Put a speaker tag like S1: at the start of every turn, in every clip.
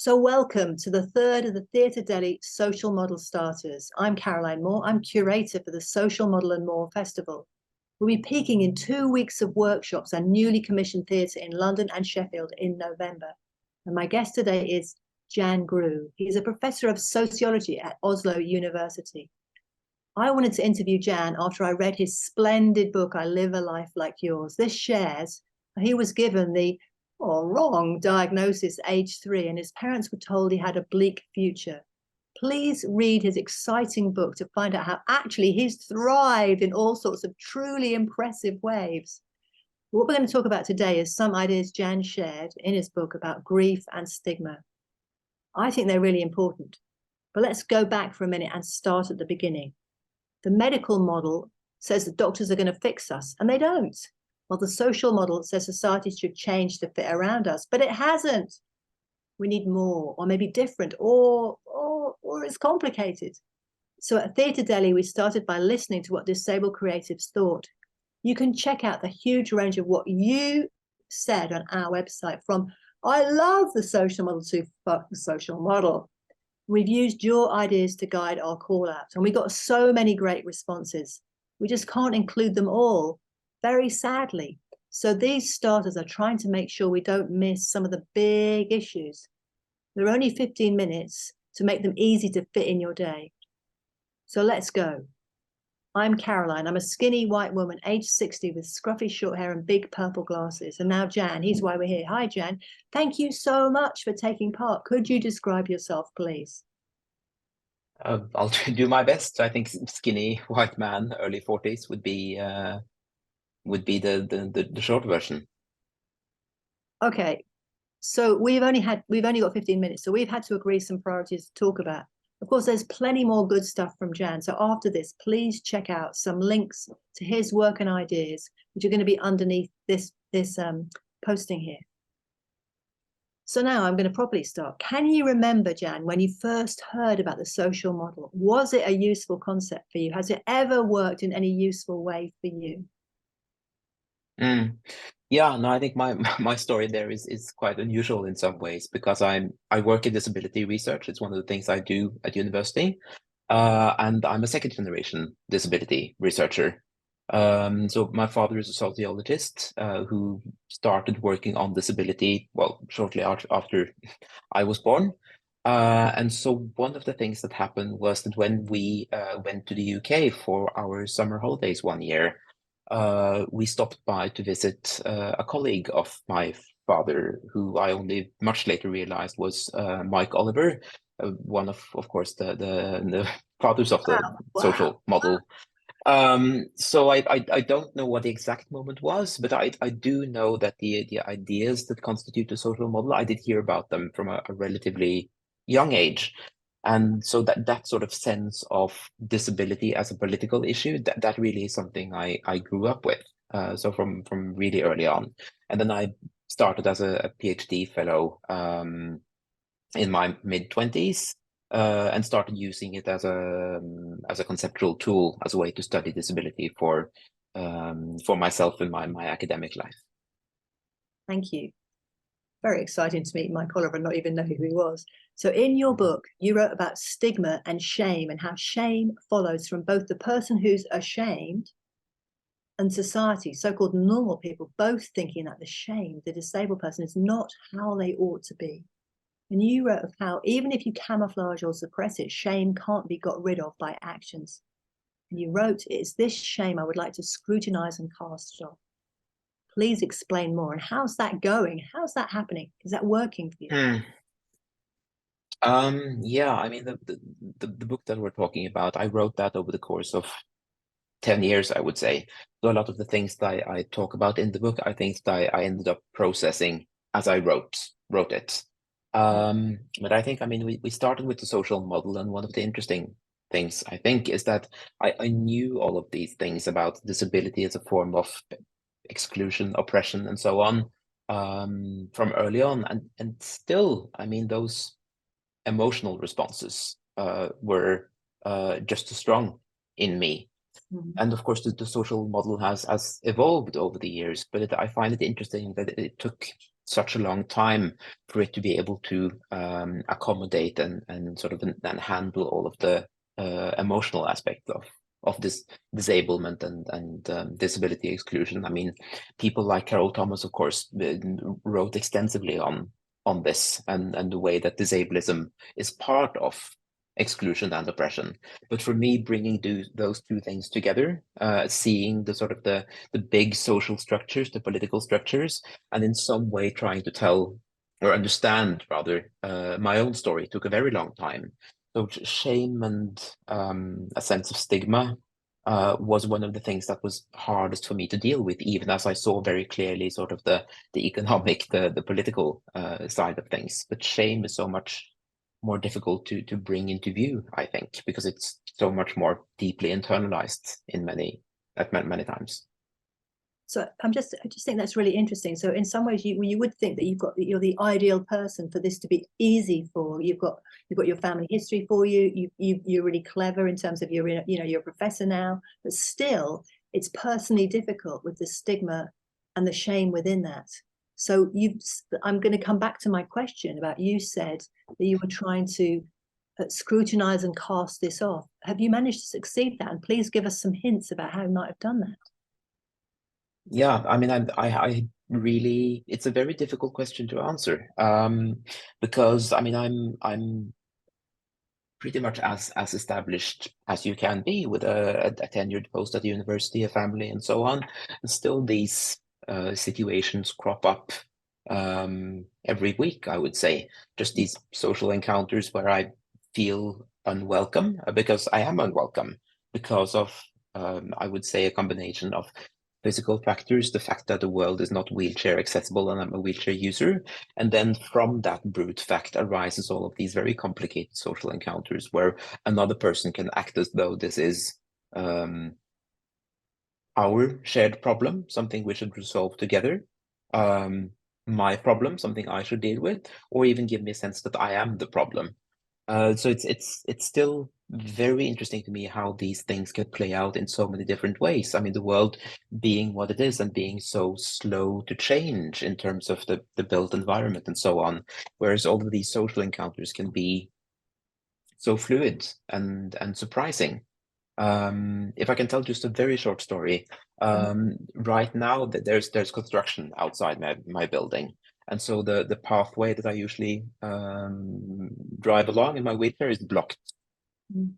S1: So welcome to the third of the Theatre Deli Social Model Starters. I'm Caroline Mawer. I'm curator for the Social Model and More Festival. We'll be peaking in 2 weeks of workshops and newly commissioned theatre in London and Sheffield in November. And my guest today is Jan Grue. He's a professor of sociology at Oslo University. I wanted to interview Jan after I read his splendid book, I Live a Life Like Yours. This shares, he was given the wrong diagnosis age 3, and his parents were told he had a bleak future. Please read his exciting book to find out how actually he's thrived in all sorts of truly impressive ways. What we're going to talk about today is some ideas Jan shared in his book about grief and stigma. I think they're really important, but let's go back for a minute and start at the beginning. The medical model says that doctors are going to fix us, and they don't. Well, the social model says society should change to fit around us, but it hasn't. We need more, or maybe different, or it's complicated. So at Theatre Deli, we started by listening to what disabled creatives thought. You can check out the huge range of what you said on our website, from I love the social model to fuck the social model. We've used your ideas to guide our call out, and we got so many great responses. We just can't include them all, very sadly. So these starters are trying to make sure we don't miss some of the big issues. There are only 15 minutes to make them easy to fit in your day. So let's go. I'm Caroline. I'm a skinny white woman, age 60, with scruffy short hair and big purple glasses. And now Jan, he's why we're here. Hi, Jan. Thank you so much for taking part. Could you describe yourself, please?
S2: I'll do my best. I think skinny white man, early 40s would be the short version.
S1: Okay, so we've only got 15 minutes, so we've had to agree some priorities to talk about. Of course, there's plenty more good stuff from Jan. So after this, please check out some links to his work and ideas, which are going to be underneath this posting here. So now I'm going to properly start. Can you remember, Jan, when you first heard about the social model? Was it a useful concept for you? Has it ever worked in any useful way for you?
S2: Yeah, no, I think my story there is quite unusual in some ways, because I work in disability research. It's one of the things I do at university, and I'm a second generation disability researcher. So my father is a sociologist who started working on disability, well, shortly after I was born. And so one of the things that happened was that when we went to the UK for our summer holidays one year, we stopped by to visit a colleague of my father, who I only much later realized was Mike Oliver, one of course, the fathers of the social model. So I don't know what the exact moment was, but I do know that the ideas that constitute the social model, I did hear about them from a relatively young age. And so that sort of sense of disability as a political issue, that really is something I grew up with. So from really early on. And then I started as a PhD fellow in my mid-20s, and started using it as a conceptual tool, as a way to study disability for myself in my academic life.
S1: Thank you. Very exciting to meet Mike Oliver and not even know who he was. So in your book, you wrote about stigma and shame, and how shame follows from both the person who's ashamed and society, so-called normal people, both thinking that the disabled person, is not how they ought to be. And you wrote of how even if you camouflage or suppress it, shame can't be got rid of by actions. And you wrote, it's this shame I would like to scrutinize and cast off. Please explain more. And how's that going? How's that happening? Is that working for you?
S2: Yeah, I mean, the book that we're talking about, I wrote that over the course of 10 years, I would say. So a lot of the things that I talk about in the book, I think that I ended up processing as I wrote it. But I think, I mean, we started with the social model, and one of the interesting things, I think, is that I knew all of these things about disability as a form of exclusion, oppression, and so on, from early on. And still, I mean, those emotional responses were just as strong in me. And of course, the social model has evolved over the years, but I find it interesting that it took such a long time for it to be able to accommodate and sort of and handle all of the emotional aspects of this disablement and disability exclusion. I mean, people like Carol Thomas, of course, wrote extensively on this and the way that disablism is part of exclusion and oppression. But for me, bringing those two things together, seeing the sort of the big social structures, the political structures, and in some way trying to tell or understand rather my own story took a very long time. So shame and a sense of stigma was one of the things that was hardest for me to deal with, even as I saw very clearly sort of the economic, the political side of things. But shame is so much more difficult to bring into view, I think, because it's so much more deeply internalized in many times.
S1: So I just think that's really interesting. So in some ways, you would think that you're the ideal person for this to be easy for. You've got your family history for you. You're really clever in terms of you're a professor now, but still, it's personally difficult with the stigma and the shame within that. So I'm going to come back to my question about, you said that you were trying to scrutinize and cast this off. Have you managed to succeed that? And please give us some hints about how you might have done that.
S2: Yeah, I mean, I really, it's a very difficult question to answer, because I mean, I'm pretty much as established as you can be with a tenured post at the university, a family, and so on. And still, these situations crop up every week, I would say. Just these social encounters where I feel unwelcome, because I am unwelcome because of, I would say, a combination of physical factors, the fact that the world is not wheelchair accessible and I'm a wheelchair user. And then from that brute fact arises all of these very complicated social encounters where another person can act as though this is our shared problem, something we should resolve together. My problem, something I should deal with, or even give me a sense that I am the problem. So it's still very interesting to me how these things can play out in so many different ways. I mean, the world being what it is and being so slow to change in terms of the built environment and so on, whereas all of these social encounters can be so fluid and surprising. If I can tell just a very short story, right now there's construction outside my building. And so the pathway that I usually drive along in my wheelchair is blocked.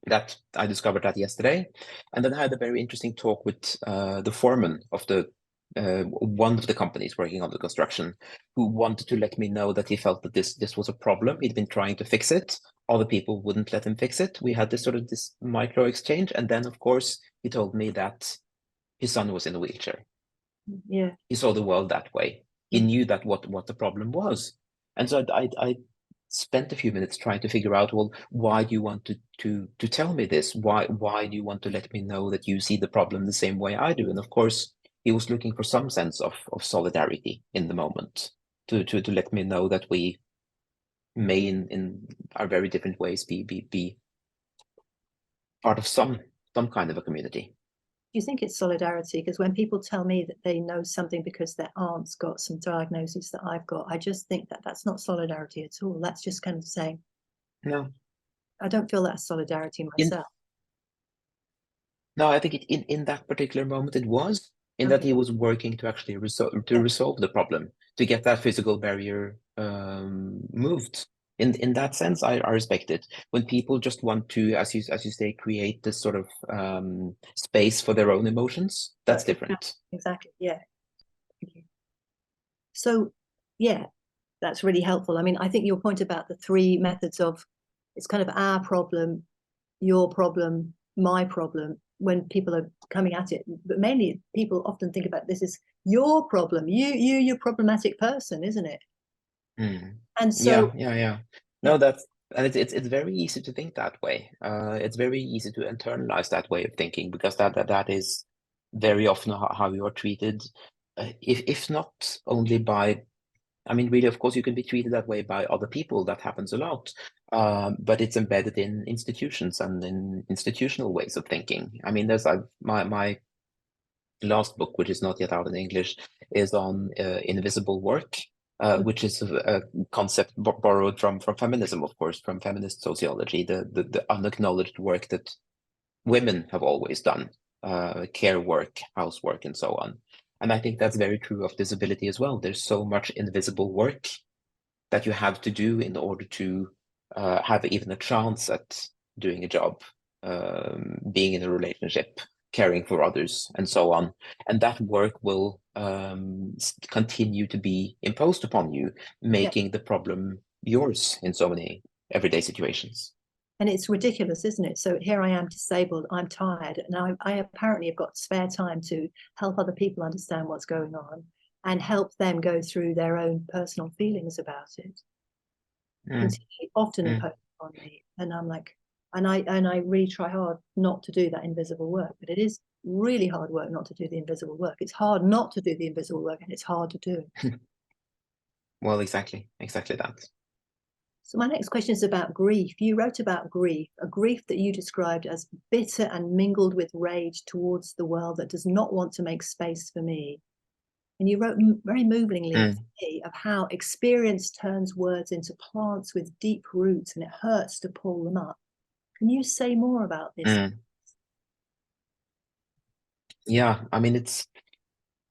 S2: That I discovered that yesterday. And then I had a very interesting talk with the foreman of the one of the companies working on the construction, who wanted to let me know that he felt that this was a problem. He'd been trying to fix it. Other people wouldn't let him fix it. We had this micro exchange. And then, of course, he told me that his son was in a wheelchair.
S1: Yeah.
S2: He saw the world that way. He knew that what the problem was. And so I spent a few minutes trying to figure out, well, why do you want to tell me this? Why do you want to let me know that you see the problem the same way I do? And of course, he was looking for some sense of solidarity in the moment to let me know that we may in our very different ways be part of some kind of a community.
S1: Do you think it's solidarity? Because when people tell me that they know something because their aunt's got some diagnoses that I've got, I just think that that's not solidarity at all. That's just kind of saying,
S2: no,
S1: I don't feel that solidarity myself.
S2: No, I think in that particular moment it was, in that he was working to actually resolve the problem, to get that physical barrier moved. In that sense, I respect it. When people just want to, as you say, create this sort of space for their own emotions, that's different.
S1: Exactly. Yeah. So, yeah, that's really helpful. I mean, I think your point about the three methods of, it's kind of our problem, your problem, my problem, when people are coming at it, but mainly people often think about this as your problem, you're problematic person, isn't it? And so
S2: yeah. No, and it's very easy to think that way. It's very easy to internalize that way of thinking, because that is very often how you are treated. If not only by, I mean, really, of course, you can be treated that way by other people. That happens a lot. But it's embedded in institutions and in institutional ways of thinking. I mean, there's my last book, which is not yet out in English, is on invisible work. which is a concept borrowed from feminism, of course, from feminist sociology, the unacknowledged work that women have always done, care work, housework, and so on. And I think that's very true of disability as well. There's so much invisible work that you have to do in order to have even a chance at doing a job, being in a relationship, caring for others, and so on. And that work will continue to be imposed upon you, making the problem yours in so many everyday situations.
S1: And it's ridiculous, isn't it? So here I am disabled, I'm tired, and I apparently have got spare time to help other people understand what's going on and help them go through their own personal feelings about it. Often imposed on me. And I'm like, and I really try hard not to do that invisible work, but it is really hard work not to do the invisible work. It's hard not to do the invisible work, and it's hard to do.
S2: Well, exactly that.
S1: So my next question is about grief. You wrote about grief, a grief that you described as bitter and mingled with rage towards the world that does not want to make space for me. And you wrote very movingly to me of how experience turns words into plants with deep roots and it hurts to pull them up. Can you say more about this?
S2: Yeah, I mean, it's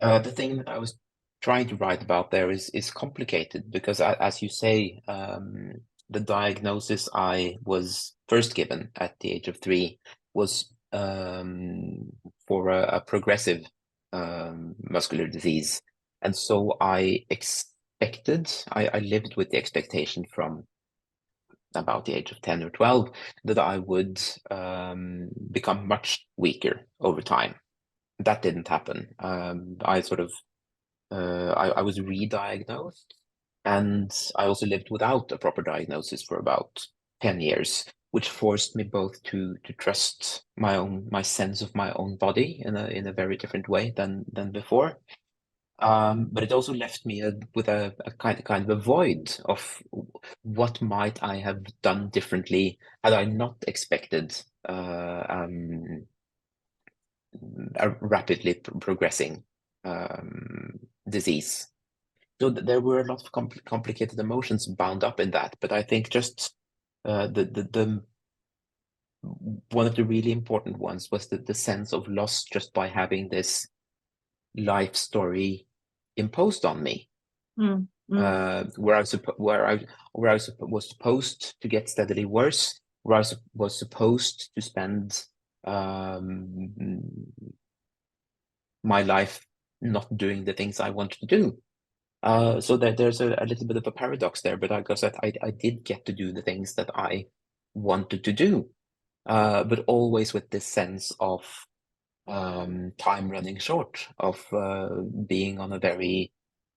S2: the thing that I was trying to write about there is complicated because, as you say, the diagnosis I was first given at the age of 3 was for a progressive muscular disease, and so I lived with the expectation from about the age of 10 or 12 that I would become much weaker over time. That didn't happen. I sort of I was re-diagnosed, and I also lived without a proper diagnosis for about 10 years, which forced me both to trust my sense of my own body in a very different way than before. But it also left me with a kind of a void of what might I have done differently had I not expected a rapidly progressing disease. So there were a lot of complicated emotions bound up in that, but I think just the one of the really important ones was the sense of loss just by having this life story imposed on me, where I was supposed to get steadily worse, where I was supposed to spend my life not doing the things I wanted to do. So that there's a little bit of a paradox there, but I guess that I did get to do the things that I wanted to do, but always with this sense of time running short, of being on a very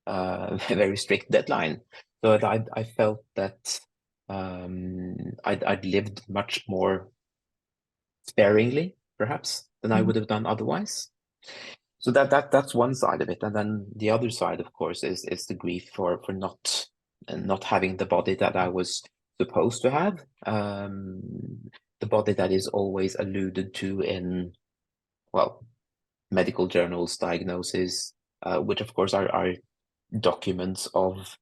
S2: very strict deadline. So I felt that I'd lived much more sparingly, perhaps, than I would have done otherwise. So that's one side of it, and then the other side, of course, is the grief for not having the body that I was supposed to have, the body that is always alluded to in, well, medical journals, diagnoses, which of course are documents of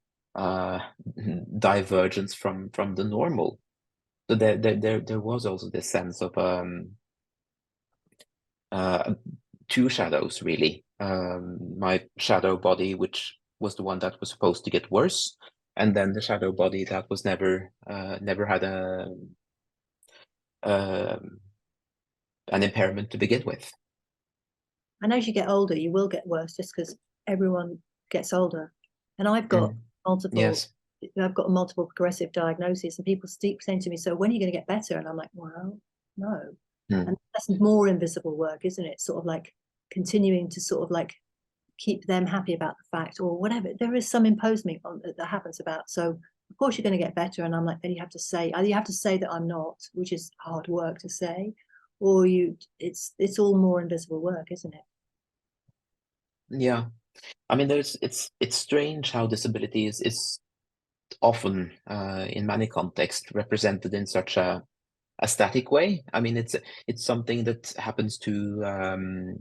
S2: divergence from the normal. So there was also this sense of two shadows, really. My shadow body, which was the one that was supposed to get worse, and then the shadow body that was never had an impairment to begin with.
S1: And as you get older, you will get worse just because everyone gets older. And I've got multiple,
S2: yes.
S1: I've got multiple progressive diagnoses, and people keep saying to me, "So when are you going to get better?" And I'm like, "Well, no." And that's more invisible work, isn't it? Sort of like continuing to sort of like keep them happy about the fact, or whatever. There is some imposement that happens about. So of course you're going to get better, and I'm like, then you have to say that I'm not, which is hard work to say, or it's all more invisible work, isn't it?
S2: Yeah, I mean, it's strange how disability is often in many contexts represented in such a static way. I mean, it's something that happens to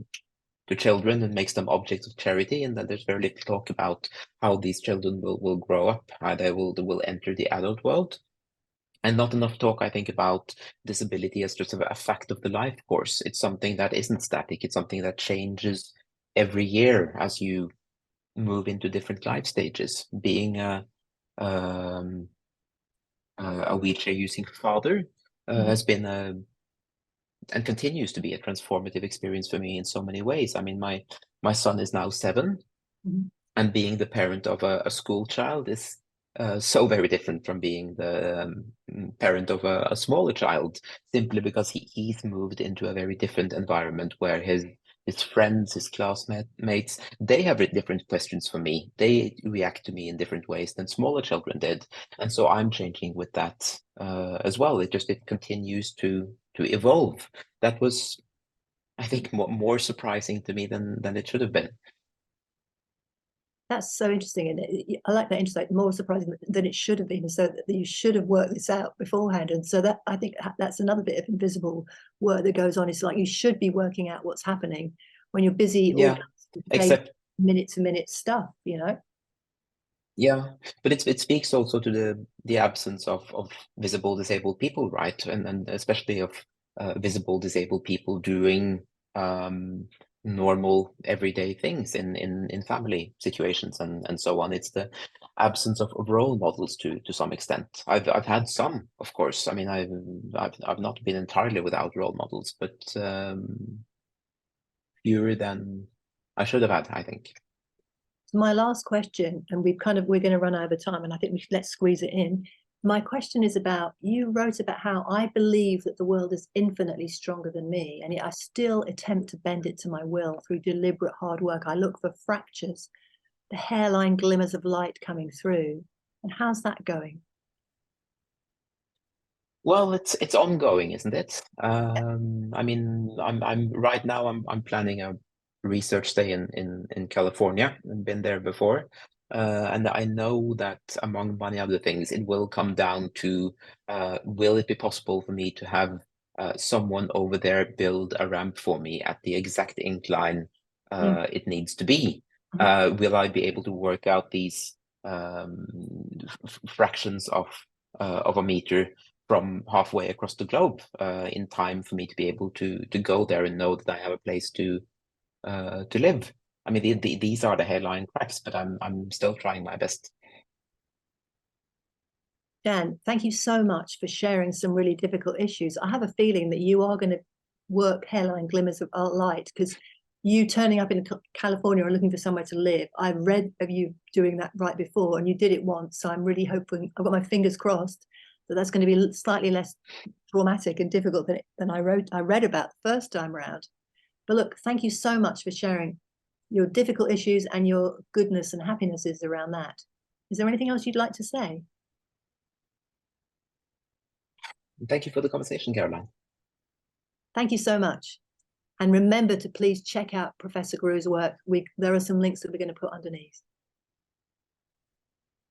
S2: to children and makes them objects of charity, and then there's very little talk about how these children will grow up, how they will enter the adult world. And not enough talk, I think, about disability as just a fact of the life course. It's something that isn't static. It's something that changes every year as you move into different life stages. Being a wheelchair-using father has been and continues to be a transformative experience for me in so many ways. I mean, my son is now 7, and being the parent of a school child is so very different from being the parent of a smaller child, simply because he's moved into a very different environment where his friends, his classmates, they have different questions for me. They react to me in different ways than smaller children did. And so I'm changing with that as well. It continues to evolve. That was, I think, more surprising to me than it should have been.
S1: That's so interesting, and I like that insight. More surprising than it should have been, so that you should have worked this out beforehand. And so that, I think that's another bit of invisible work that goes on. It's like you should be working out what's happening when you're busy.
S2: Yeah, except
S1: minute to minute stuff, you know.
S2: yeah, but it speaks also to the absence of visible disabled people, right? And especially of visible disabled people doing normal everyday things in family situations and so on. It's the absence of role models to some extent. I've had some, of course. I mean, I've not been entirely without role models, but fewer than I should have had, I think.
S1: My last question, and we're going to run over time, and I think let's squeeze it in. My question is about, you wrote about how I believe that the world is infinitely stronger than me, and yet I still attempt to bend it to my will through deliberate hard work. I look for fractures, the hairline glimmers of light coming through. And how's that going?
S2: Well, it's ongoing, isn't it? I mean, I'm right now I'm planning a research stay in California. I've been there before, and I know that among many other things, it will come down to will it be possible for me to have someone over there build a ramp for me at the exact incline it needs to be? Will I be able to work out these fractions of a meter from halfway across the globe in time for me to be able to go there and know that I have a place to live? I mean, these are the hairline cracks, but I'm still trying my best.
S1: Jan, thank you so much for sharing some really difficult issues. I have a feeling that you are going to work hairline glimmers of light, because you turning up in California and looking for somewhere to live, I read of you doing that right before, and you did it once. So I'm really hoping, I've got my fingers crossed that that's going to be slightly less traumatic and difficult than I read about the first time around. But look, thank you so much for sharing your difficult issues and your goodness and happinesses around that. Is there anything else you'd like to say?
S2: Thank you for the conversation, Caroline.
S1: Thank you so much. And remember to please check out Professor Grue's work. There are some links that we're going to put underneath.